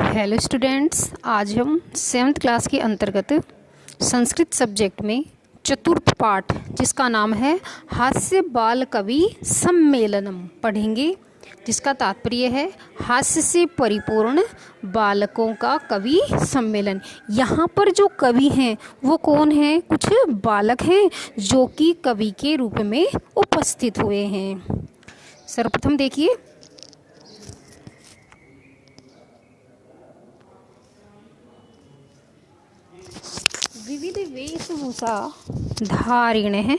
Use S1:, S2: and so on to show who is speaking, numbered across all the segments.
S1: Hello students, आज हम 7th class के अंतर्गत संस्कृत सब्जेक्ट में चतुर्थ पाठ जिसका नाम है हास्य बाल कवि सम्मेलनम पढ़ेंगे, जिसका तात्पर्य है हास्य से परिपूर्ण बालकों का कवि सम्मेलन। यहाँ पर जो कवि हैं वो कौन हैं? कुछ बालक हैं जो कि कवि के रूप में उपस्थित हुए हैं। सर्वप्रथम देखिए, विविध वेशभूषा धारिणः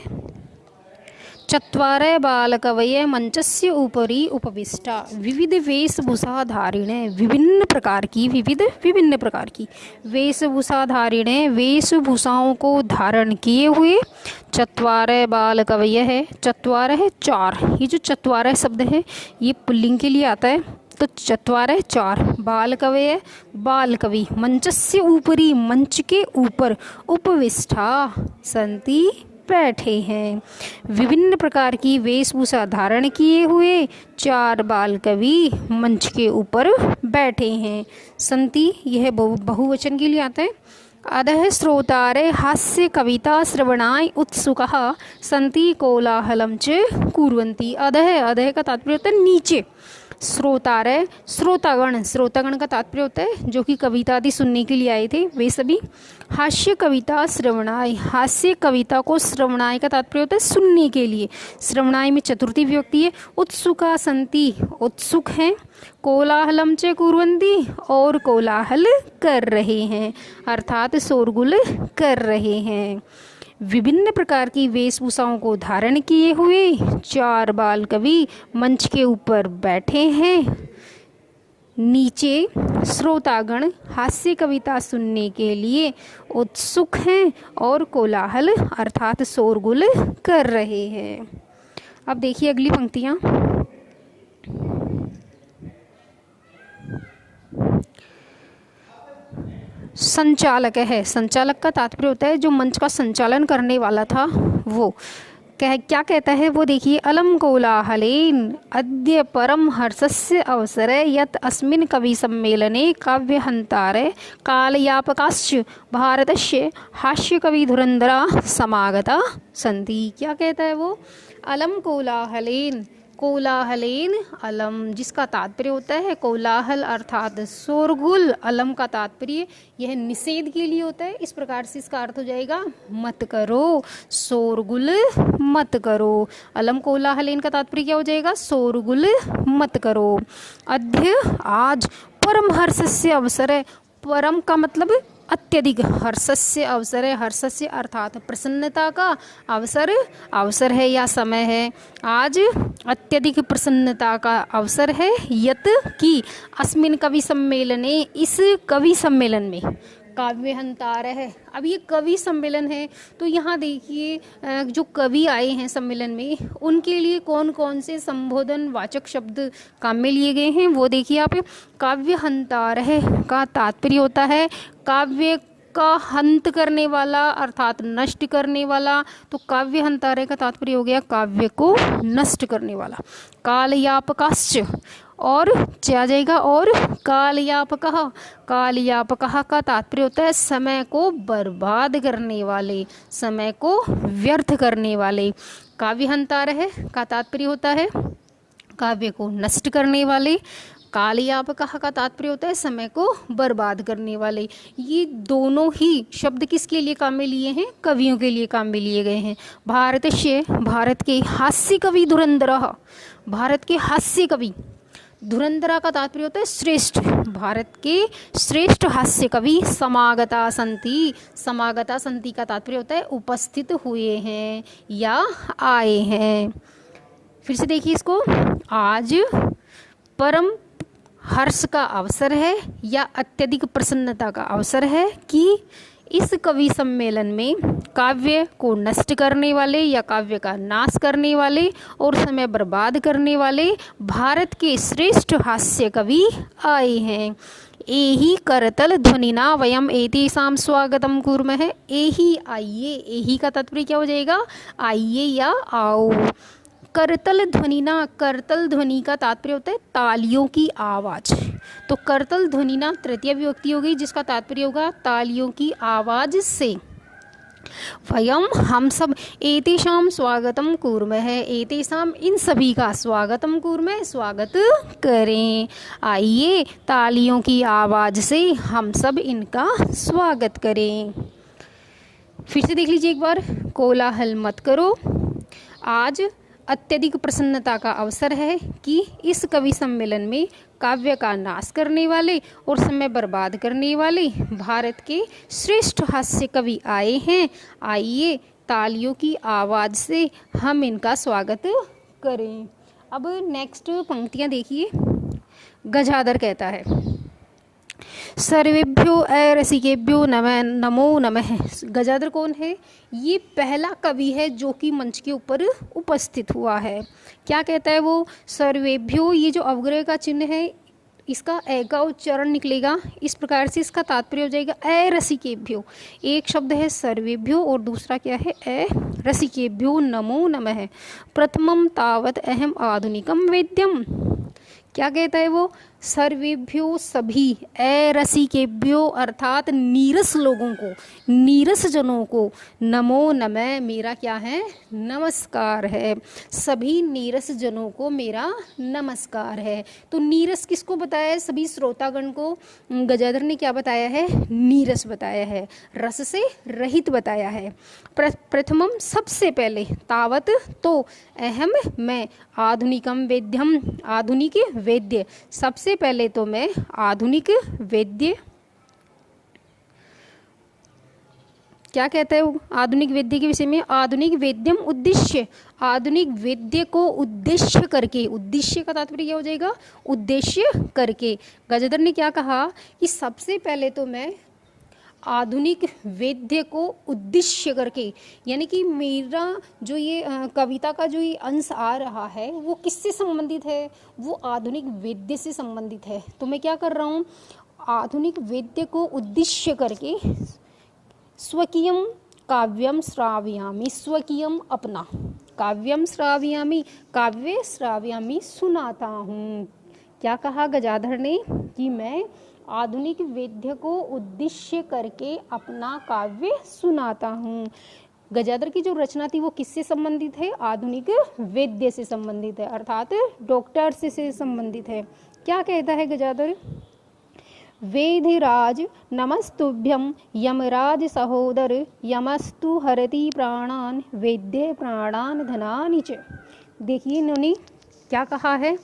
S1: चत्वारः बालकवयः मंचस्य उपरि उपविष्टा। विविध वेशभूषा धारिणे, विभिन्न प्रकार की वेशभूषा धारिणे, वेशभूषाओं को धारण किए हुए चत्वारः बालकवयः है। चत्वारः है चार, ये जो चत्वारः शब्द है ये पुल्लिंग के लिए आता है, तो चत्वारः चार। बालकवयः बाल कवि, मंचस्य ऊपरी मंच के ऊपर, उपविष्टा संति बैठे हैं। विभिन्न प्रकार की वेशभूषा धारण किए हुए चार बाल कवि मंच के ऊपर बैठे हैं। संति यह बहुवचन के लिए आता है। अधः श्रोतारे हास्य कविता श्रवणाय उत्सुकः संति कोलाहलं च कुर्वन्ति। अधः का तात्पर्य होता है नीचे। श्रोतारे श्रोतागण का तात्पर्य होता है जो कि कविता आदि सुनने के लिए आए थे, वे सभी। हास्य कविता श्रवणाय, हास्य कविता को श्रवणाय का तात्पर्य होता है सुनने के लिए। श्रवणाय में चतुर्थी विभक्ति है। उत्सुका संति, उत्सुक हैं। कोलाहलम च कुर्वन्ति, और कोलाहल कर रहे हैं, अर्थात शोरगुल कर रहे हैं। विभिन्न प्रकार की वेशभूषाओं को धारण किए हुए चार बाल कवि मंच के ऊपर बैठे हैं। नीचे श्रोतागण हास्य कविता सुनने के लिए उत्सुक हैं और कोलाहल अर्थात शोरगुल कर रहे हैं। अब देखिए अगली पंक्तियाँ। संचालक है, संचालक का तात्पर्य होता है जो मंच का संचालन करने वाला था वो। क्या कहता है वो देखिए। अलम कोलाहलेन अद्य परम हर्षस्य अवसरे यत् अस्मिन् कवि सम्मेलने काव्यहन्तारे कालयापकाश्च भारतस्य हास्य कवि धुरंधरा समागता सन्ति। क्या कहता है वो? अलम कोलाहलेन, कोलाहलेन अलम जिसका तात्पर्य होता है कोलाहल अर्थात शोरगुल। अलम का तात्पर्य यह निषेध के लिए होता है। इस प्रकार से इसका अर्थ हो जाएगा मत करो, शोरगुल मत करो। अलम कोलाहलेन का तात्पर्य क्या हो जाएगा? शोरगुल मत करो। अद्य आज, परम हर्षस्य अवसर है। परम का मतलब अत्यधिक, हर्षस्य अवसर है, हर्षस्य अर्थात प्रसन्नता का अवसर, अवसर है या समय है। आज अत्यधिक प्रसन्नता का अवसर है। यत कि अस्मिन कवि सम्मेलने, इस कवि सम्मेलन में। काव्यहंतार है, अब ये कवि सम्मेलन है तो यहाँ देखिए जो कवि आए हैं सम्मेलन में उनके लिए कौन कौन से संबोधन वाचक शब्द काम में लिए गए हैं वो देखिए आप। काव्यहंतार है का तात्पर्य होता है काव्य का हंत करने वाला अर्थात नष्ट करने वाला, तो काव्य हंतारे का तात्पर्य हो गया काव्य को नष्ट करने वाला। कालयापकाश्च, और क्या जाएगा? और कालयापकः, कालयापकः का तात्पर्य होता है समय को बर्बाद करने वाले, समय को व्यर्थ करने वाले। काव्य हंतारः का तात्पर्य होता है काव्य को नष्ट करने वाले। कालयापकः का तात्पर्य होता है समय को बर्बाद करने वाले। ये दोनों ही शब्द किसके लिए काम में लिए हैं? कवियों के लिए काम में लिए गए हैं। भारतस्य, भारत के हास्य कवि धुरंधरः, भारत के हास्य कवि। धुरंधरा का तात्पर्य होता है श्रेष्ठ, भारत के श्रेष्ठ हास्य कवि समागता संति, समागता संति का तात्पर्य होता है उपस्थित हुए हैं या आए हैं। फिर से देखिए इसको। आज परम हर्ष का अवसर है या अत्यधिक प्रसन्नता का अवसर है कि इस कवि सम्मेलन में काव्य को नष्ट करने वाले या काव्य का नाश करने वाले और समय बर्बाद करने वाले भारत के श्रेष्ठ हास्य कवि आए हैं। एहि करतल ध्वनिना वयम एतेषां स्वागतम कुर्मः। एहि आइए, एहि का तात्पर्य क्या हो जाएगा? आइए या आओ। करतल ध्वनिना, करतल ध्वनि का तात्पर्य होता है तालियों की आवाज़। तो करतल ध्वनिना तृतीय विभक्ति हो गई, जिसका तात्पर्य होगा तालियों की आवाज से। वयम हम सब एतेषां स्वागतम कुर्मः, एतेषां इन सभी का स्वागतम कुर्मः स्वागत करें। आइए तालियों की आवाज से हम सब इनका स्वागत करें। फिर से देख लीजिए एक बार, कोलाहल मत करो। आज अत्यधिक प्रसन्नता का अवसर है कि इस कवि सम्मेलन में काव्य का नाश करने वाले और समय बर्बाद करने वाले भारत के श्रेष्ठ हास्य कवि आए हैं। आइए तालियों की आवाज़ से हम इनका स्वागत करें। अब नेक्स्ट पंक्तियाँ देखिए। गजाधर कहता है, सर्वेभ्यो अरसिकेभ्यो नमो नमः। गजाधर कौन है? ये पहला कवि है जो कि मंच के ऊपर उपस्थित हुआ है। क्या कहता है वो? सर्वेभ्यो, ये जो अवग्रह का चिन्ह है इसका ए का उच्चारण निकलेगा इस प्रकार से, इसका तात्पर्य हो जाएगा अरसिकेभ्यो। एक शब्द है सर्वेभ्यो और दूसरा क्या है? अरसिकेभ्यो नमो नमः। प्रथमम तावत अहम आधुनिकम वेद्यम। क्या कहता है वो? सर्वेभ्यो सभी, अरसिकेभ्यो अर्थात नीरस लोगों को, नीरस जनों को, नमो नमः मेरा क्या है? नमस्कार है। सभी नीरस जनों को मेरा नमस्कार है। तो नीरस किसको बताया है? सभी श्रोतागण को गजाधर ने क्या बताया है? नीरस बताया है, रस से रहित बताया है। प्रथमम सबसे पहले, तावत तो, अहम मैं, आधुनिकम वेद्यम आधुनिक वेद्य, सबसे पहले तो मैं आधुनिक वेद्य। क्या कहता है वो आधुनिक वेद्य के विषय में? आधुनिक वेद्यम उद्देश्य, आधुनिक वेद्य को उद्देश्य करके। उद्देश्य का तात्पर्य क्या हो जाएगा? उद्देश्य करके। गजाधर ने क्या कहा कि सबसे पहले तो मैं आधुनिक वेद्य को उद्देश्य करके, यानी कि मेरा जो ये कविता का जो ये अंश आ रहा है वो किससे संबंधित है? वो आधुनिक वेद्य से संबंधित है। तो मैं क्या कर रहा हूँ? आधुनिक वेद्य को उद्देश्य करके स्वकीयम काव्यम श्रावयामि, स्वकीयम अपना, काव्यम श्रावयामि काव्य श्रावयामि सुनाता हूँ। क्या कहा गजाधर ने? कि मैं आधुनिक वेद्य को उद्देश्य करके अपना काव्य सुनाता हूँ। गजाधर की जो रचना थी वो किससे संबंधित है? आधुनिक वेद्य से संबंधित है, अर्थात डॉक्टर से संबंधित है। क्या कहता है गजाधर? वेधिराज नमस्तुभ्यं यमराज सहोदर, यमस्तु हरति प्राणान वेद्य प्राणान धनानि च। देखिए इन्होंने क्या कहा है?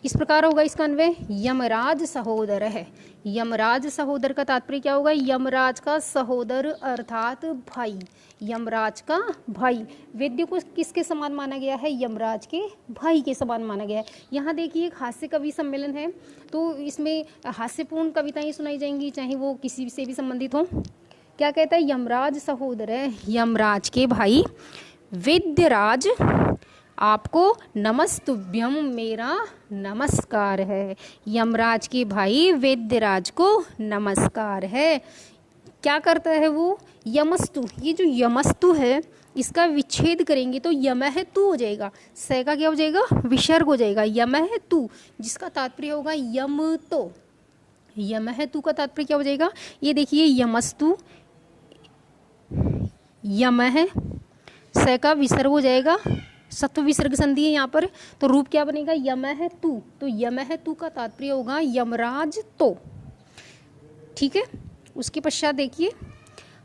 S1: इस प्रकार होगा इसका अन्वय, यमराज सहोदर है। यमराज सहोदर का तात्पर्य क्या होगा? यमराज का सहोदर अर्थात भाई, यमराज का भाई। वेद्य को किसके समान माना गया है? यमराज के भाई के समान माना गया है। यहाँ देखिए एक हास्य कवि सम्मेलन है, तो इसमें हास्यपूर्ण कविताएं सुनाई जाएंगी, चाहे वो किसी से भी संबंधित हो। क्या कहता है? यमराज सहोदर है, यमराज के भाई। वेद्यराज आपको नमस्तुभ्यम मेरा नमस्कार है। यमराज के भाई वेद्यराज को नमस्कार है। क्या करता है वो? यमस्तु, ये जो यमस्तु है इसका विच्छेद करेंगे तो यमह तू हो जाएगा। स का क्या हो जाएगा? विसर्ग हो जाएगा। यमह तू, जिसका तात्पर्य होगा यम तो। यमह तू का तात्पर्य क्या हो जाएगा? ये देखिए यमस्तु, यमह, स का विसर्ग हो जाएगा, सत्व विसर्ग संधि है यहाँ पर, तो रूप क्या बनेगा? यमह तू। तो यमह तू का तात्पर्य होगा यमराज तो। ठीक है। उसके पश्चात देखिए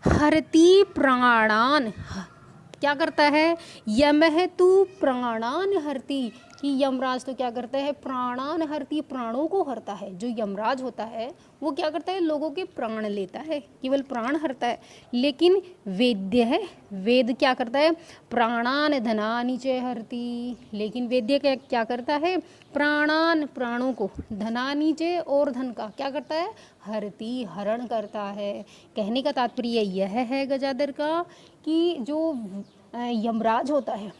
S1: हरति प्राणान, क्या करता है? यमह तू प्राणान हरति, कि यमराज तो क्या करता है? प्राणान हरति, प्राणों को हरता है। जो यमराज होता है वो क्या करता है? लोगों के प्राण लेता है, केवल प्राण हरता है। लेकिन वेद्य है, वेद क्या करता है? प्राणान धनानि च हरति। लेकिन वेद्य क्या करता है? प्राणान, प्राणों को, धनानि च और धन का क्या करता है? हरति, हरण करता है। कहने का तात्पर्य यह है गजाधर का कि जो यमराज होता है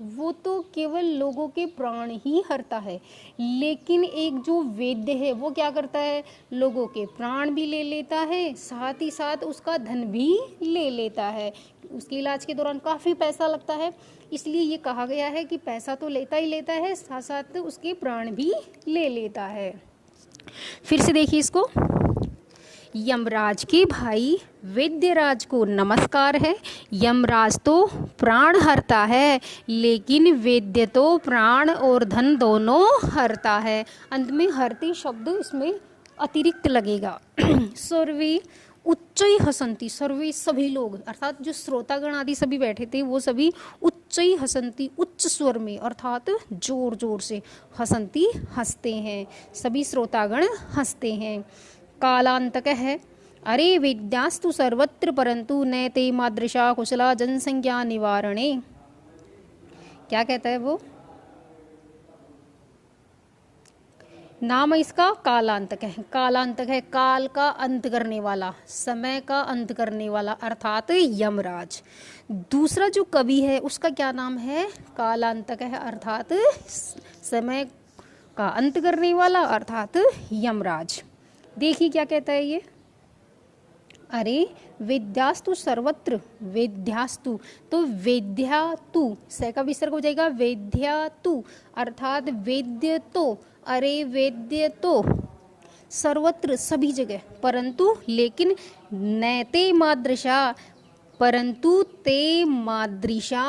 S1: वो तो केवल लोगों के प्राण ही हरता है, लेकिन एक जो वेद्य है वो क्या करता है? लोगों के प्राण भी ले लेता है, साथ ही साथ उसका धन भी ले लेता है। उसके इलाज के दौरान काफ़ी पैसा लगता है, इसलिए ये कहा गया है कि पैसा तो लेता ही लेता है, साथ साथ उसके प्राण भी ले लेता है। फिर से देखिए इसको, यमराज के भाई वैद्यराज को नमस्कार है। यमराज तो प्राण हरता है, लेकिन वैद्य तो प्राण और धन दोनों हरता है। अंत में हरते शब्द इसमें अतिरिक्त लगेगा। सर्वे उच्चई हसंती, सर्वे सभी लोग, अर्थात जो श्रोतागण आदि सभी बैठे थे वो सभी उच्चई हसंती, उच्च स्वर में अर्थात जोर जोर से, हसंती हंसते हैं, सभी श्रोतागण हंसते हैं। कालांतक है, अरे विद्यास्तु सर्वत्र परंतु न ते मादृशा कुशला जनसंख्या निवारणे। क्या कहता है वो? नाम इसका कालांतक है। कालांतक है काल का अंत करने वाला, समय का अंत करने वाला, अर्थात यमराज। दूसरा जो कवि है उसका क्या नाम है? कालांतक है, अर्थात समय का अंत करने वाला, अर्थात यमराज। देखिए क्या कहता है ये, अरे वेद्यास्तु सर्वत्र, वेद्यास्तु तो वेद्यातु से का विसर्ग हो जाएगा, वेद्यातु अर्थात वेद्य तो, अरे वेद्य तो सर्वत्र सभी जगह, परंतु लेकिन नैते मादृशा, परंतु ते मादृशा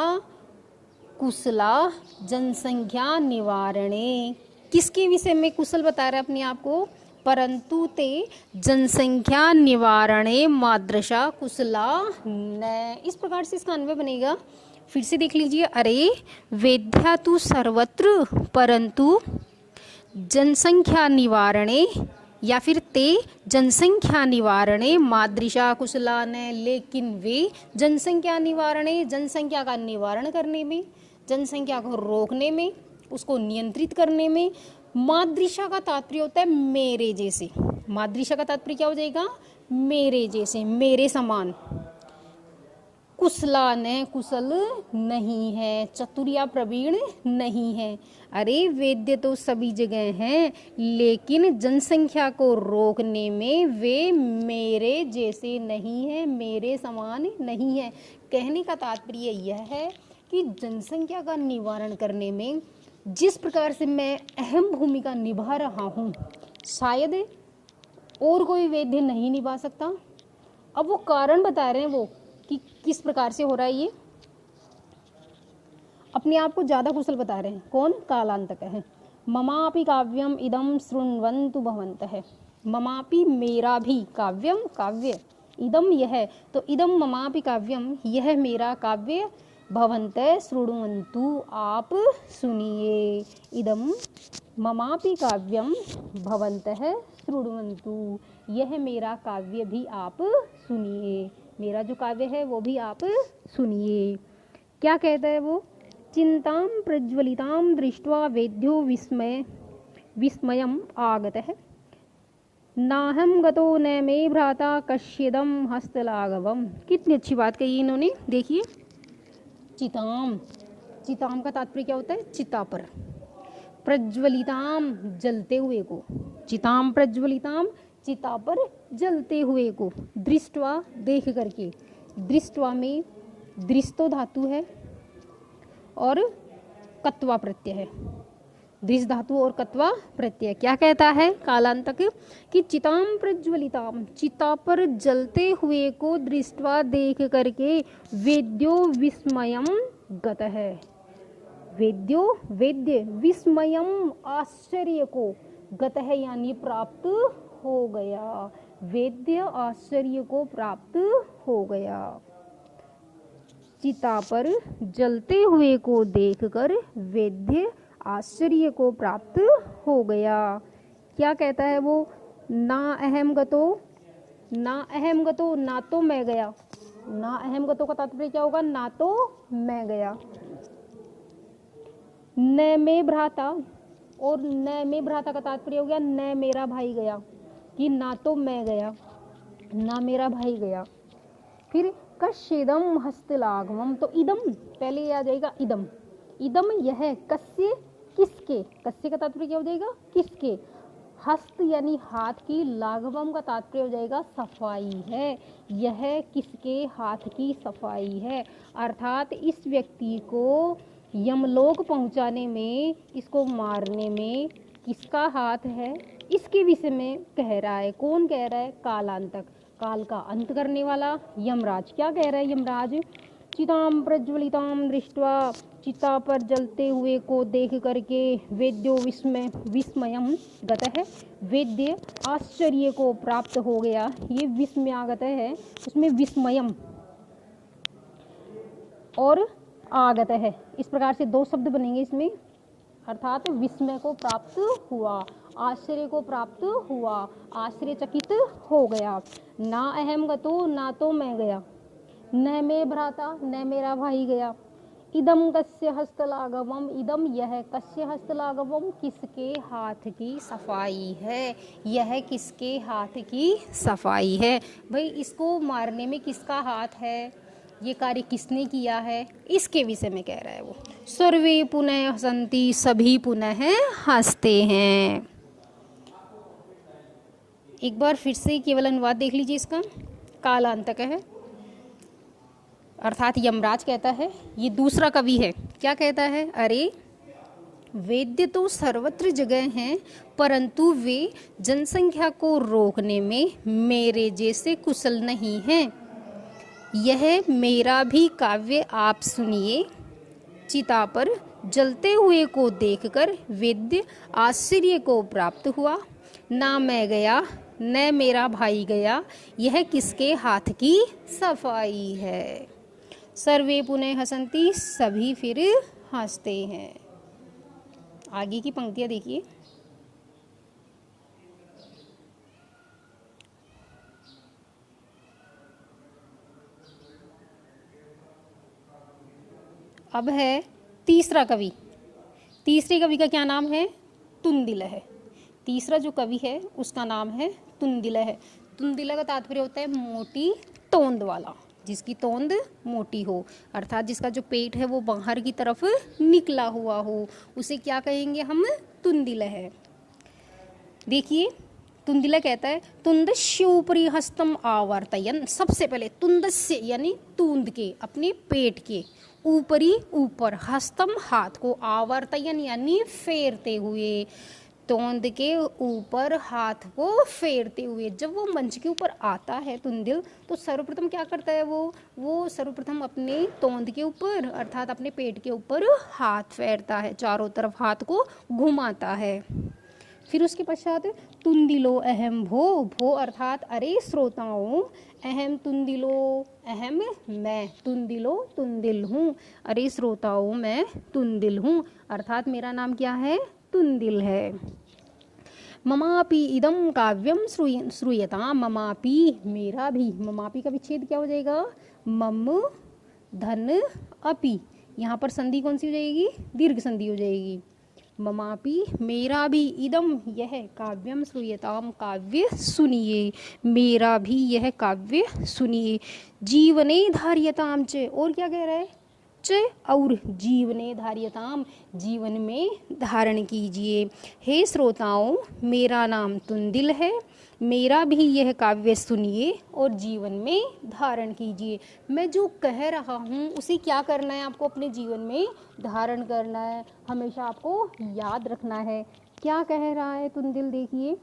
S1: कुशला जनसंख्या निवारणे। किसके विषय में कुशल बता रहे हैं अपने आप को? परंतु ते जनसंख्या निवारणे मादृशा कुशला न। इस प्रकार से इसका अन्वय बनेगा। फिर से देख लीजिए, अरे वेद्या तु सर्वत्र परंतु जनसंख्या निवारणे, या फिर ते जनसंख्या निवारणे मादृशा कुशला न, लेकिन वे जनसंख्या निवारणे, जनसंख्या का निवारण करने में, जनसंख्या को रोकने में, उसको नियंत्रित करने में। मादृशा का तात्पर्य होता है मेरे जैसे, मादृशा का तात्पर्य क्या हो जाएगा? मेरे जैसे, मेरे समान। कुशला न, कुशल नहीं है, चतुर या प्रवीण नहीं है। अरे वेद्य तो सभी जगह हैं, लेकिन जनसंख्या को रोकने में वे मेरे जैसे नहीं है, मेरे समान नहीं है। कहने का तात्पर्य यह है कि जनसंख्या का निवारण करने में जिस प्रकार से मैं अहम भूमिका निभा रहा हूँ, शायद और कोई वेद्य नहीं निभा सकता। अब वो कारण बता रहे हैं वो कि किस प्रकार से हो रहा है ये, अपने आप को ज़्यादा कुशल बता रहे हैं। कौन? कालांतक है। ममापि काव्यम इदम शृण्वन्तु भवन्तः, ममापि मेरा भी, काव्यम काव्य, इदम यह, तो इदम ममापि काव्यम यह मेरा काव्य, भवन्तः शृण्वन्तु आप सुनिए, इदम ममापि काव्यम भवन्तः शृण्वन्तु यह मेरा काव्य भी आप सुनिए, मेरा जो काव्य है वो भी आप सुनिए। क्या कहता है वो? चिंतां प्रज्वलितां दृष्ट्वा वेद्यो विस्मयम् आगतः, नाहं गतो न मे भ्राता कश्चिदं हस्तलाघवम्। कितनी अच्छी बात कही इन्होंने। देखिए, चिताम, चिताम का तात्पर्य क्या होता है? चिता पर। प्रज्वलिताम, जलते हुए को, चिताम प्रज्वलिताम, चिता पर जलते हुए को, दृष्टवा देख करके, दृष्टवा में दृष्टो धातु है और कत्वा प्रत्यय है, दृष्ट धातु और कत्वा प्रत्यय। क्या कहता है कालांतक कि चिताम प्रज्वलिताम, चिता पर जलते हुए को दृष्टवा देख करके वेद्यो विस्मयम गत है, वेद्यो वेद्य विस्मयम आश्चर्य को, गत है यानी प्राप्त हो गया, वेद्य आश्चर्य को प्राप्त हो गया। चिता पर जलते हुए को देखकर वेद्य आश्चर्य को प्राप्त हो गया। क्या कहता है वो? ना अहम गतो, ना अहम गतो, ना तो मैं गया, ना अहम गतो का तात्पर्य क्या होगा? ना तो मैं गया। न मैं भ्राता, और न मैं भ्राता का तात्पर्य हो गया न मेरा भाई गया, कि ना तो मैं गया ना मेरा भाई गया। फिर कश्चिदम हस्तलाघवम, तो इदम पहले आ जाएगा, इदम, इदम यह, कस्य किसके, कस्य का तात्पर्य क्या हो जाएगा? किसके, हस्त यानी हाथ की, लाघवम का तात्पर्य हो जाएगा सफाई है। यह किसके हाथ की सफाई है, अर्थात इस व्यक्ति को यमलोक पहुंचाने में, इसको मारने में किसका हाथ है, इसके विषय में कह रहा है। कौन कह रहा है, कालांतक, काल का अंत करने वाला यमराज। क्या कह रहा है यमराज, चिताम प्रज्वलिताम दृष्ट्वा, चिता पर जलते हुए को देख करके, वेद्यो विस्मयम गतः, वेद्य आश्चर्य को प्राप्त हो गया। ये विस्मयागत है, उसमें विस्मयम और आगत है, इस प्रकार से दो शब्द बनेंगे इसमें, अर्थात विस्मय को प्राप्त हुआ, आश्चर्य को प्राप्त हुआ, आश्चर्यचकित हो गया। ना अहम गतो, ना तो मैं गया, न मे भ्राता, न मेरा भाई गया। इदम कस्य हस्तलाघवम, इदम यह, कस्य हस्तलाघवम किसके हाथ की सफाई है, यह किसके हाथ की सफाई है। भाई इसको मारने में किसका हाथ है, ये कार्य किसने किया है, इसके विषय में कह रहा है वो। सर्वे पुनः हसन्ति, सभी पुनः हंसते हैं। एक बार फिर से केवल अनुवाद देख लीजिए इसका। कालांतक है, अर्थात यमराज कहता है, ये दूसरा कवि है, क्या कहता है, अरे वेद्य तो सर्वत्र जगह हैं, परंतु वे जनसंख्या को रोकने में मेरे जैसे कुशल नहीं हैं। यह मेरा भी काव्य आप सुनिए। चिता पर जलते हुए को देखकर वेद्य आश्चर्य को प्राप्त हुआ। ना मैं गया, न मेरा भाई गया, यह किसके हाथ की सफाई है। सर्वे पुनः हसन्ति, सभी फिर हंसते हैं। आगे की पंक्तियां देखिए। अब है तीसरा कवि। तीसरे कवि का क्या नाम है, तुंदिल है। तीसरा जो कवि है उसका नाम है तुंदिल है। तुंदिल का तात्पर्य होता है मोटी तोंद वाला, जिसकी तोंद मोटी हो, अर्थात जिसका जो पेट है वो बाहर की तरफ निकला हुआ हो, उसे क्या कहेंगे हम, तुंदिल है। देखिए तुंदिल कहता है, तुंदस्य ऊपरी हस्तम आवर्तयन, सबसे पहले तुंदस्य यानी तूंद के, अपने पेट के ऊपरी ऊपर, हस्तम हाथ को, आवर्तयन यानी फेरते हुए, तोंद के ऊपर हाथ को फेरते हुए। जब वो मंच के ऊपर आता है तुंदिल, तो सर्वप्रथम क्या करता है वो सर्वप्रथम अपने तोंद के ऊपर, अर्थात अपने पेट के ऊपर हाथ फेरता है, चारों तरफ हाथ को घुमाता है। फिर उसके पश्चात तुंदिलो अहम भो, भो अर्थात अरे श्रोताओं, अहम तुंदिलो, अहम मैं, तुंदिलो तुंदिल हूँ, अरे श्रोताओं मैं तुंदिल हूँ, अर्थात मेरा नाम क्या है, तुंदिल है। ममापि इदम काव्यम श्रूयताम, ममापि मेरा भी, ममापि का विच्छेद क्या हो जाएगा, मम धन अपि, यहाँ पर संधि कौन सी हो जाएगी, दीर्घ संधि हो जाएगी। ममापि मेरा भी, इदम यह, काव्यम श्रूयताम काव्य सुनिए, मेरा भी यह काव्य सुनिए। जीवने धार्यताम च, और क्या कह रहा है, च और, जीवने धार्यताम जीवन में धारण कीजिए। हे श्रोताओं, मेरा नाम तुंदिल है, मेरा भी यह काव्य सुनिए और जीवन में धारण कीजिए। मैं जो कह रहा हूँ उसे क्या करना है, आपको अपने जीवन में धारण करना है, हमेशा आपको याद रखना है। क्या कह रहा है तुंदिल, देखिए,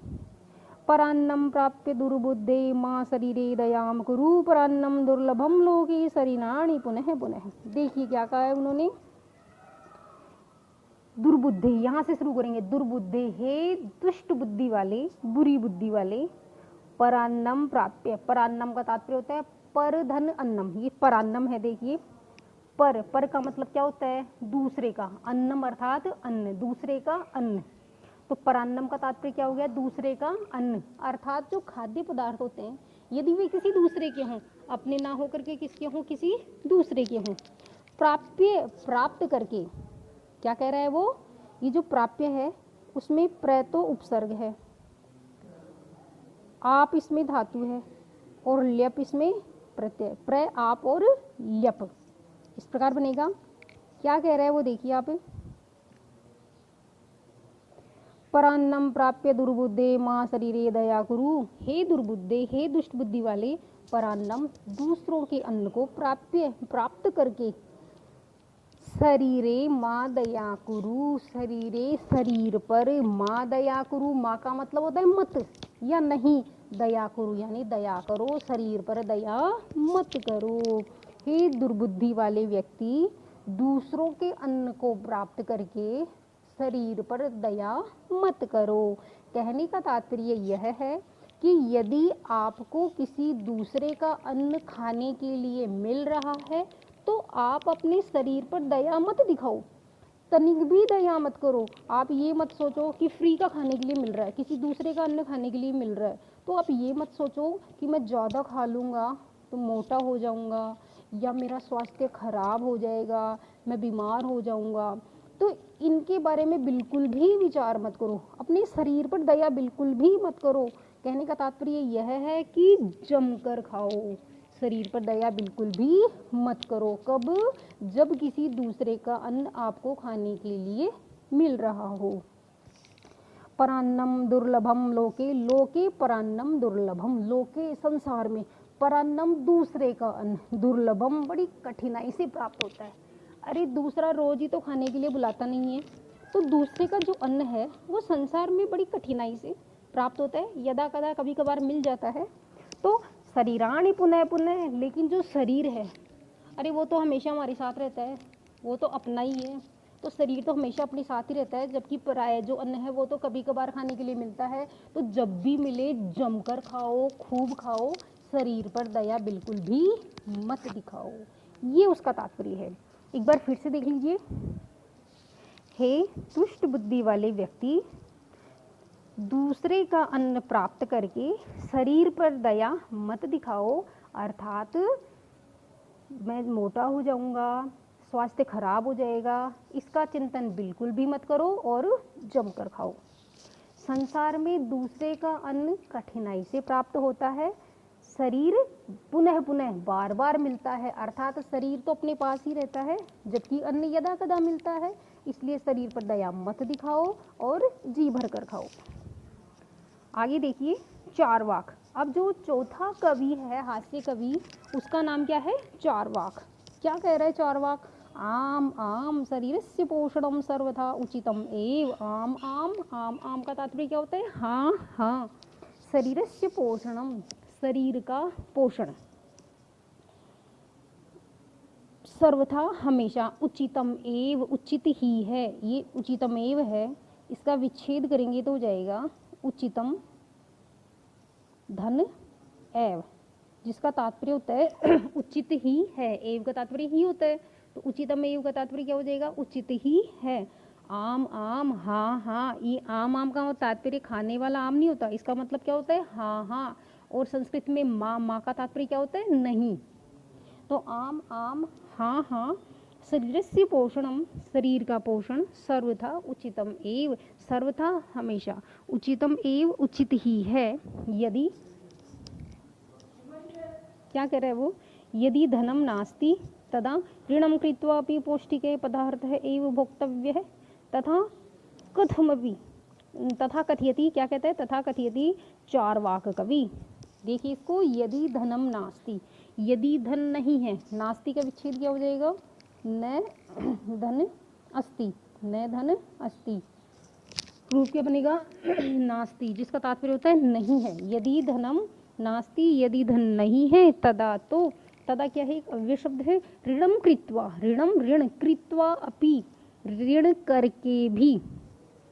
S1: परान्नम प्राप्य दुर्बुद्धे माँ शरीरे दयाम कुरु, परान्नम दुर्लभम लोके शरीराणि पुनः पुनः। देखिए क्या कहा है उन्होंने, दुर्बुद्धे, यहाँ से शुरू करेंगे, दुर्बुद्धे, हे दुष्ट बुद्धि वाले, बुरी बुद्धि वाले, परान्नम प्राप्य, परान्नम का तात्पर्य होता है पर धन अन्नम, ये परान्नम है। देखिए पर का मतलब क्या होता है, दूसरे का, अन्नम अर्थात अन्न, दूसरे का अन्न, तो परान्नम का तात्पर्य क्या हो गया, दूसरे का अन्न, अर्थात जो खाद्य पदार्थ होते हैं यदि वे किसी दूसरे के हों, अपने ना हो करके किसके हों, किसी दूसरे के हों, प्राप्य प्राप्त करके, क्या कह रहा है वो, ये जो प्राप्य है उसमें प्र तो उपसर्ग है, आप इसमें धातु है और ल्यप इसमें प्रत्यय, प्र आप और ल्यप, इस प्रकार बनेगा। क्या कह रहा है वो, देखिए आप, परान्नम प्राप्य दुर्बुद्धे माँ शरीरे दया कुरु। हे दुर्बुद्धे, हे दुष्ट बुद्धि वाले, परान्नम दूसरों के अन्न को प्राप्त करके, शरीरे माँ दया कुरु, शरीरे शरीर पर, माँ दया कुरु, माँ का मतलब होता है मत या नहीं, दया कुरु यानी दया करो, शरीर पर दया मत करो। हे दुर्बुद्धि वाले व्यक्ति, दूसरों के अन्न को प्राप्त करके शरीर पर दया मत करो। कहने का तात्पर्य यह है कि यदि आपको किसी दूसरे का अन्न खाने के लिए मिल रहा है तो आप अपने शरीर पर दया मत दिखाओ, तनिक भी दया मत करो। आप ये मत सोचो कि फ्री का खाने के लिए मिल रहा है, किसी दूसरे का अन्न खाने के लिए मिल रहा है, तो आप ये मत सोचो कि मैं ज़्यादा खा लूँगा तो मोटा हो जाऊँगा या मेरा स्वास्थ्य खराब हो जाएगा, मैं बीमार हो जाऊँगा। तो इनके बारे में बिल्कुल भी विचार मत करो, अपने शरीर पर दया बिल्कुल भी मत करो। कहने का तात्पर्य यह है कि जमकर खाओ, शरीर पर दया बिल्कुल भी मत करो। कब? जब किसी दूसरे का अन्न आपको खाने के लिए मिल रहा हो। परान्नम दुर्लभम लोके, लोके परान्नम दुर्लभम, लोके संसार में, परान्नम दूसरे का अन्न, दुर्लभम बड़ी कठिनाई से प्राप्त होता है। अरे दूसरा रोज ही तो खाने के लिए बुलाता नहीं है, तो दूसरे का जो अन्न है वो संसार में बड़ी कठिनाई से प्राप्त होता है, यदा कदा कभी कभार मिल जाता है। तो शरीराणि पुनः पुनः, लेकिन जो शरीर है अरे वो तो हमेशा हमारे साथ रहता है, वो तो अपना ही है, तो शरीर तो हमेशा अपने साथ ही रहता है, जबकि पराया जो अन्न है वो तो कभी कभार खाने के लिए मिलता है। तो जब भी मिले जमकर खाओ, खूब खाओ, शरीर पर दया बिल्कुल भी मत दिखाओ, ये उसका तात्पर्य है। एक बार फिर से देख लीजिए। हे दुष्ट बुद्धि वाले व्यक्ति, दूसरे का अन्न प्राप्त करके शरीर पर दया मत दिखाओ, अर्थात मैं मोटा हो जाऊंगा, स्वास्थ्य खराब हो जाएगा, इसका चिंतन बिल्कुल भी मत करो और जमकर खाओ। संसार में दूसरे का अन्न कठिनाई से प्राप्त होता है, शरीर पुनः पुनः बार बार मिलता है, अर्थात शरीर तो अपने पास ही रहता है, जबकि अन्न यदा कदा मिलता है। इसलिए शरीर पर दया मत दिखाओ और जी भर कर खाओ। आगे देखिए चारवाक। अब जो चौथा कवि है, हास्य कवि, उसका नाम क्या है? चारवाक। क्या कह रहा है चारवाक? आम आम शरीरस्य पोषणम सर्वथा उचितम एव। आम आम, आम आम का तात्पर्य क्या होता है? हाँ हाँ। शरीरस्य पोषणम, शरीर का पोषण, सर्वथा हमेशा, उचितम एव उचित ही है, ये उचितम एव है, इसका विच्छेद करेंगे तो हो जाएगा उचितम धन एव, जिसका तात्पर्य होता है उचित ही है, एव का तात्पर्य ही होता है, तो उचितम एव का तात्पर्य क्या हो जाएगा? उचित ही है। आम आम, हाँ हाँ, ये आम आम का तात्पर्य खाने वाला आम नहीं होता, इसका मतलब क्या होता है? हाँ हाँ। और संस्कृत में माँ, माँ का तात्पर्य क्या होता है? नहीं। तो आम आम, हाँ हाँ, शरीरस्य पोषणम, शरीर का पोषण, सर्वथा उचितम एव, सर्वथा हमेशा, उचितम एव उचित ही है, यदि, क्या कह रहा है वो? यदि धनम नास्ति तदा ऋणम कृत्वा अपि पौष्टिके पदार्थः एव भोक्तव्यः तथा कथमपि, तथा कथयति, क्या कहता है? तथा कथयति चारवाक कवि। देखिए इसको, यदि धनम नास्ति, यदि धन नहीं है, नास्ति का विच्छेद क्या हो जाएगा? न धन अस्ति, न धन अस्ति, रूप क्या बनेगा? नास्ति, जिसका तात्पर्य होता है नहीं है। यदि धनम नास्ति, यदि धन नहीं है, तदा, तो तदा क्या है? एक अव्यय शब्द है, ऋणम कृत्वा, ऋणम ऋण, कृत्वा अपि, ऋण करके भी,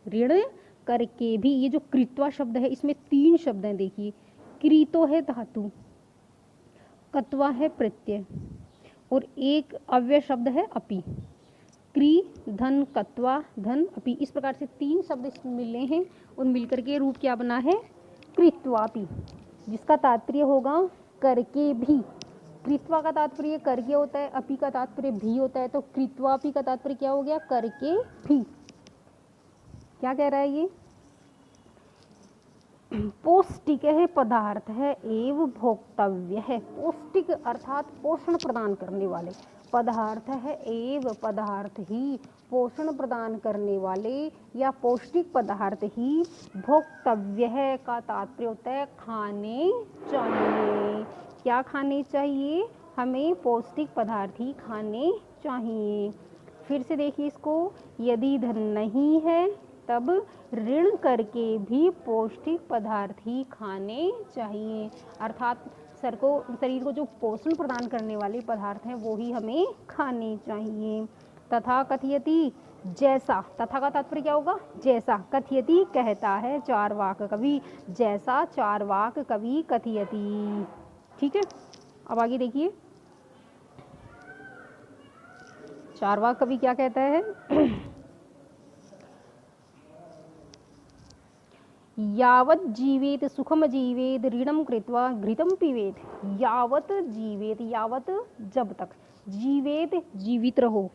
S1: ऋण करके भी, ये जो कृत्वा शब्द है इसमें तीन शब्द हैं। देखिए, क्रीतो है धातु, कत्वा है प्रत्यय, और एक अव्यय शब्द है अपि। क्री धन, कत्वा धन, अपि, इस प्रकार से तीन शब्द मिले हैं और मिलकर के रूप क्या बना है? कृत्वापि, जिसका तात्पर्य होगा करके भी। कृत्वा का तात्पर्य करके होता है, अपि का तात्पर्य भी होता है, तो कृत्वापि का तात्पर्य क्या हो गया? करके भी। क्या कह रहा है ये? पौष्टिक है पदार्थ है एव भोक्तव्य है, पौष्टिक अर्थात पोषण प्रदान करने वाले, पदार्थ है एव, पदार्थ ही, पोषण प्रदान करने वाले या पौष्टिक पदार्थ ही भोक्तव्य है का तात्पर्य होता है खाने चाहिए। क्या खाने चाहिए? हमें पौष्टिक पदार्थ ही खाने चाहिए। फिर से देखिए इसको, यदि धन नहीं है तब ऋण करके भी पौष्टिक पदार्थ ही खाने चाहिए, अर्थात शरीर को जो पोषण प्रदान करने वाले पदार्थ हैं वो ही हमें खाने चाहिए। तथा कथयति, जैसा, तथा का तात्पर्य क्या होगा? जैसा, कथयति कहता है चार्वाक कवि, जैसा चार्वाक कवि कथयति। ठीक है, अब आगे देखिए चार्वाक कवि क्या कहता है। यावत जीवेत सुखम जीवेत ऋणम कृत्वा घृतम पीवेत। यावत जीवेत, यावत जब तक, जीवेत जीवित रहो,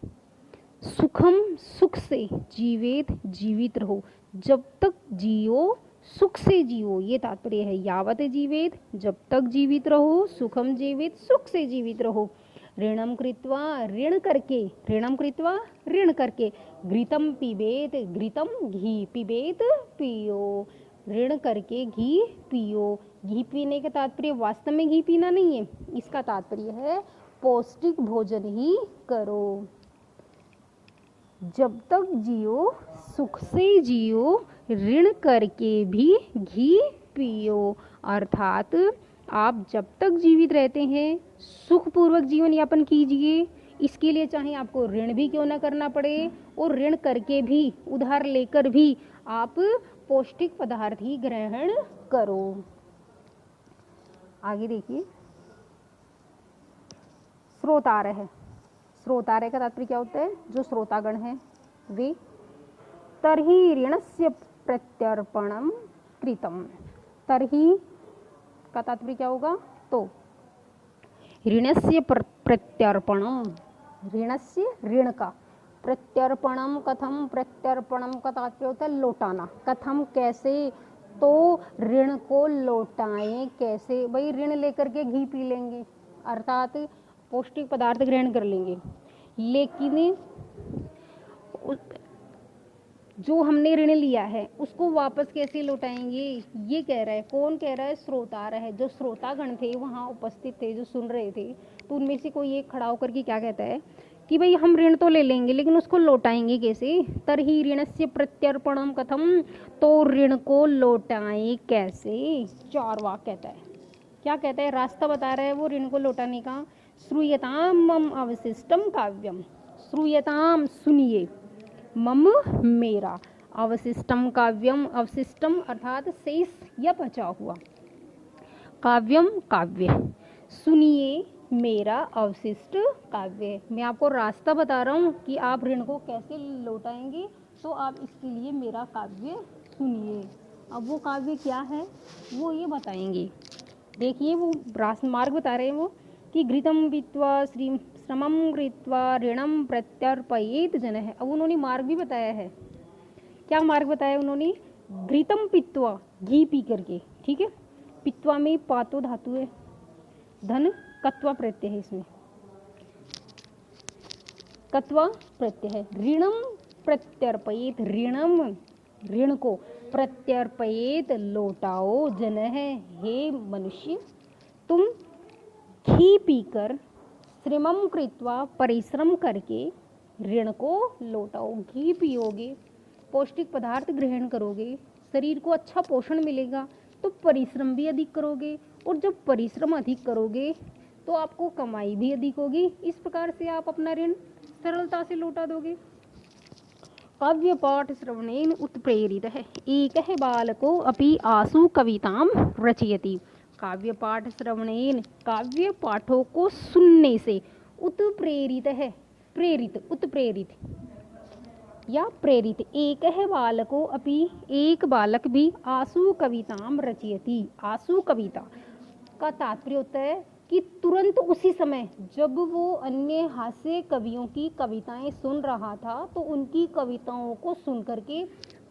S1: सुखम सुख से, जीवेत जीवित रहो, जब तक जियो सुख से जियो, ये तात्पर्य है। यावत जीवेत जब तक जीवित रहो, सुखम जीवेत सुख से जीवित रहो, ऋणम कृत्वा ऋण करके, ऋणम कृत्वा ऋण करके, घृतम पीबेत, घृतम घी, पीबेत पियो, ऋण करके घी पियो। घी पीने का तात्पर्य वास्तव में घी पीना नहीं है, इसका तात्पर्य है पौष्टिक भोजन ही करो। जब तक जियो सुख से जियो, ऋण करके भी घी पियो, अर्थात आप जब तक जीवित रहते हैं सुखपूर्वक जीवन यापन कीजिए। इसके लिए चाहे आपको ऋण भी क्यों ना करना पड़े, और ऋण करके भी, उधार लेकर भी आप पौष्टिक पदार्थ ही ग्रहण करो। आगे देखिए श्रोतारः, श्रोतारः का तात्पर्य क्या होता है? जो श्रोतागण हैं वे। तर्हि ऋणस्य प्रत्यर्पणम कृतम, तर्हि का तात्पर्य क्या होगा? तो ऋणस्य प्रत्यर्पणम, ऋणस्य ऋण का, प्रत्यर्पणम कथम, प्रत्यर्पणम का तात्पर्य होता है लौटाना। कथम कैसे? तो ऋण को लौटाएं कैसे? भाई ऋण लेकर के घी पी लेंगे, अर्थात पौष्टिक पदार्थ ग्रहण कर लेंगे, लेकिन जो हमने ऋण लिया है उसको वापस कैसे लौटाएंगे? ये कह रहा है। कौन कह रहा है? श्रोतार है। जो श्रोतागण थे वहाँ उपस्थित थे, जो सुन रहे थे, तो उनमें से कोई एक खड़ा होकर के क्या कहता है कि भाई हम ऋण तो ले लेंगे लेकिन उसको लौटाएंगे कैसे? तरहि ऋणस्य प्रत्यर्पणम कथम, तो ऋण को लौटाएं कैसे? चार्वाक कहता है। क्या कहता है? रास्ता बता रहा है वो ऋण को लौटाने का। श्रूयताम मम अवशिष्टम काव्यम, श्रूयताम सुनिए, मम मेरा, अवशिष्टम काव्यम, अवशिष्टम अर्थात शेष या बचा हुआ, काव्यम काव्य, सुनिए मेरा अवशिष्ट काव्य। मैं आपको रास्ता बता रहा हूँ कि आप ऋण को कैसे लौटाएंगे, तो आप इसके लिए मेरा काव्य सुनिए। अब वो काव्य क्या है वो ये बताएंगे। देखिए वो मार्ग बता रहे हैं वो कि घृतम पीत्वा श्रमम कृत्वा ऋणम प्रत्यर्पयेत जनः। अब उन्होंने मार्ग भी बताया है। क्या मार्ग बताया उन्होंने? घृतम पीत्वा, घी पी करके, ठीक है। पीत्वा में पातो धातु है, धन कत्वा प्रत्यय है, इसमें कत्वा प्रत्यय है। ऋणम प्रत्यर्पयेत, ऋणम ऋण को, प्रत्यर्पयेत लौटाओ, जनः हे मनुष्य, तुम घी पीकर, श्रमम कृत्वा परिश्रम करके ऋण को लौटाओ। घी पियोगे, पौष्टिक पदार्थ ग्रहण करोगे, शरीर को अच्छा पोषण मिलेगा, तो परिश्रम भी अधिक करोगे, और जब परिश्रम अधिक करोगे तो आपको कमाई भी अधिक होगी। इस प्रकार से आप अपना ऋण सरलता से लौटा दोगे। काव्य पाठ श्रवणेन उत्प्रेरित है एक बालको अपि आसु कविताम रचयति। काव्य पाठ श्रवणेन, काव्य पाठों को सुनने से, उत्प्रेरित है, प्रेरित, उत्प्रेरित या प्रेरित, एक है बालको अपि, एक बालक भी, आसु कविताम रचयति। आसु कविता का तात्पर्य होता है कि तुरंत उसी समय जब वो अन्य हास्य कवियों की कविताएं सुन रहा था तो उनकी कविताओं को सुन करके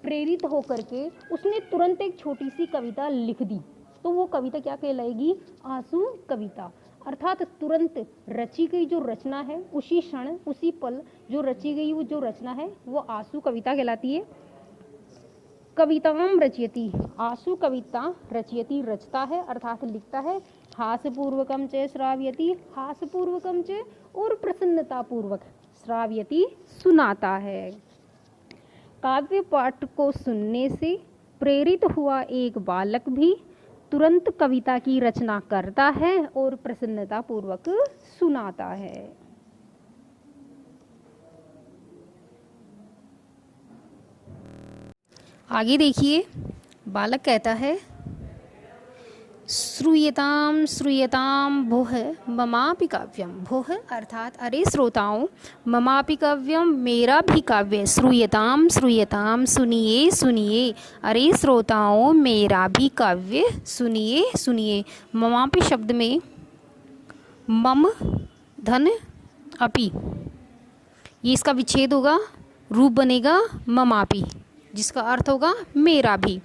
S1: प्रेरित होकर के उसने तुरंत एक छोटी सी कविता लिख दी, तो वो कविता क्या कहलाएगी? आसु कविता। अर्थात तुरंत रची गई जो रचना है, उसी क्षण उसी पल जो रची गई वो जो रचना है वो आशु कविता कहलाती है। कविताम रचयति, आशु कविता रचयति रचता है अर्थात लिखता है। हास्यपूर्वकम च श्राव्यति, हास्यपूर्वकम च और प्रसन्नता पूर्वक, श्राव्यति सुनाता है। काव्य पाठ को सुनने से प्रेरित हुआ एक बालक भी तुरंत कविता की रचना करता है और प्रसन्नता पूर्वक सुनाता है। आगे देखिए, बालक कहता है श्रूयताम श्रूयताम भोह ममापि काव्यम। भोह अर्थात अरे श्रोताओं, ममापि काव्यम मेरा भी काव्य, श्रूयताम श्रूयताम सुनिए सुनिए, अरे श्रोताओं मेरा भी काव्य सुनिए सुनिए। ममापि शब्द में मम धन अपि, ये इसका विच्छेद होगा, रूप बनेगा ममापि, जिसका अर्थ होगा मेरा भी।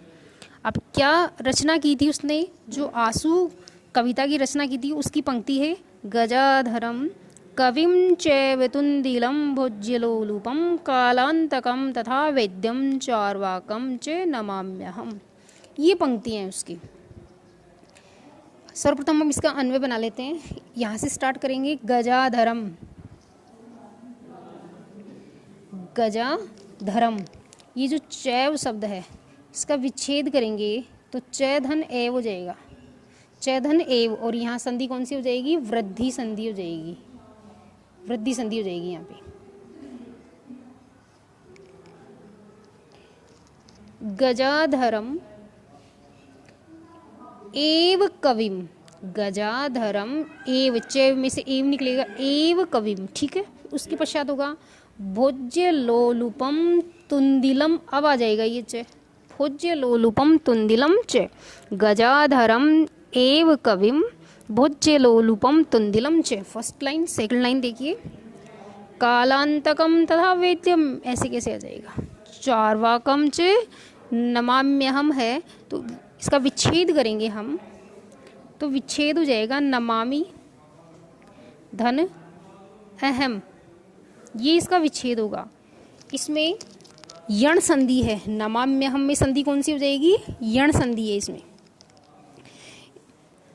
S1: अब क्या रचना की थी उसने, जो आशु कविता की रचना की थी उसकी पंक्ति है गजाधरम कविम चैव तुंदिलम भोज्यलोलुपम कालांतकम तथा वेद्यम चार्वाकम च नमाम्यहम। ये पंक्ति हैं उसकी। सर्वप्रथम हम इसका अन्वय बना लेते हैं। यहाँ से स्टार्ट करेंगे। गजाधरम, गजाधरम, ये जो चैव शब्द है इसका विच्छेद करेंगे तो च धन एव हो जाएगा, च धन एव, और यहाँ संधि कौन सी हो जाएगी, वृद्धि संधि हो जाएगी, वृद्धि संधि हो जाएगी यहाँ पे। गजाधरम एव कविम, गजाधरम एव, चैव में से एव निकलेगा, एव कविम, ठीक है। उसके पश्चात होगा भोज्य लोलुपम तुंदिलम, अब आ जाएगा ये च, भोज्य लोलुपम तुंदिलम च, गजाधरम एव कविम भोज्य लोलुपम तुंदिलम च। फर्स्ट लाइन, सेकंड लाइन देखिए, कालांतकम तथा वेद्यम, ऐसे कैसे आ जाएगा, चार्वाकम च नमाम्यहम है तो इसका विच्छेद करेंगे हम तो विच्छेद हो जाएगा नमामि धन अहम, ये इसका विच्छेद होगा। इसमें यण संधि है, नमाम्यहम में संधि कौन सी हो जाएगी, यण संधि है इसमें।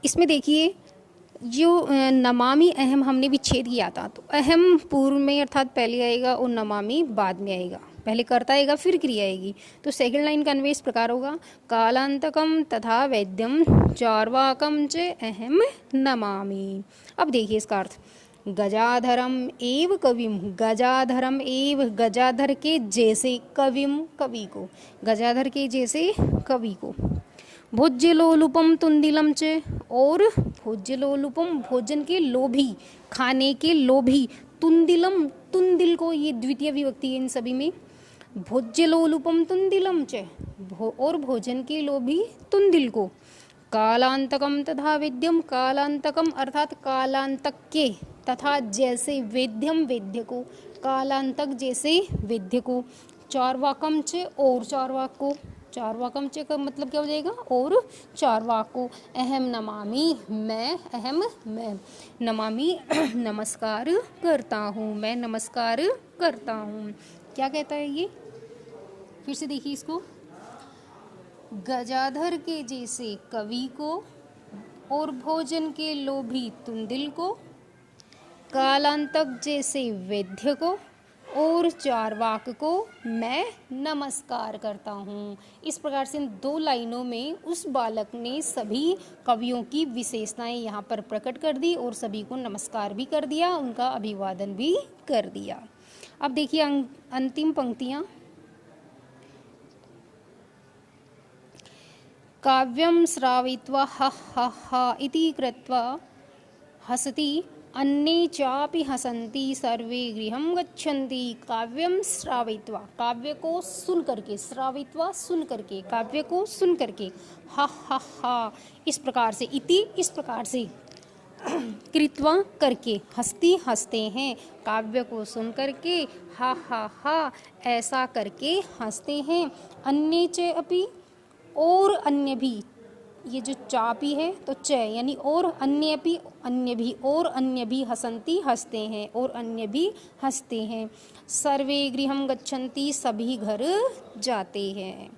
S1: इसमें देखिए जो नमामि अहम हमने विच्छेद किया था, तो अहम पूर्व में अर्थात पहले आएगा और नमामि बाद में आएगा, पहले कर्ता आएगा फिर क्रिया आएगी। तो सेकंड लाइन का अन्वय इस प्रकार होगा, कालांतकम तथा वैद्यम चार्वाकम च अहम नमामि। अब देखिए इसका अर्थ, गजाधरम एव कविम, गजाधरम एव, गजाधर के जैसे, कविम कवि को, गजाधर के जैसे कवि को, भोज्यलोलुपम तुंदिलम च, और भोज्यलोलुपम भोजन के लोभी, खाने के लोभी, तुंदिलम, तुंदिल को, ये द्वितीय विभक्ति है इन सभी में, भोज्यलोलुपम तुंदिलम च, और भोजन के लोभी तुंदिल को, कालांतकम तथा वेद्यम, कालांतकम अर्थात कालांतक के, तथा जैसे, वेद्यम वेद्य को, कालांतक जैसे वेद्य को, चार्वाकम च और चार्वाक को, चार्वाकम च का मतलब क्या हो जाएगा, और चार्वाक को, अहम नमामि मैं, अहम मैं, नमामि नमस्कार करता हूँ, मैं नमस्कार करता हूँ। क्या कहता है ये, फिर से देखिए इसको, गजाधर के जैसे कवि को और भोजन के लोभी तुंदिल को, कालांतक जैसे वेद्य को और चार्वाक को मैं नमस्कार करता हूँ। इस प्रकार से इन दो लाइनों में उस बालक ने सभी कवियों की विशेषताएं यहाँ पर प्रकट कर दी और सभी को नमस्कार भी कर दिया, उनका अभिवादन भी कर दिया। अब देखिए अंतिम पंक्तियाँ, काव्यम श्रावयित्वा हा हा हा इति कृत्वा हसति अन्ये चापि हसन्ति सर्वे गृहं गच्छन्ति। काव्यम श्रावयित्वा, काव्य को सुन करके, श्रावयित्वा सुन करके, काव्य को सुन करके, हा हा हा इस प्रकार से, इति इस प्रकार से, कृत्वा करके, हस्ती हंसते हैं, काव्य को सुन करके, हा हा हा ऐसा करके हंसते हैं, अन्ये च अपि और अन्य भी, ये जो चापी है तो च यानी और अन्य भी और अन्य भी हसंती हंसते हैं और अन्य भी हंसते हैं। सर्वे गृहं गच्छन्ति सभी घर जाते हैं।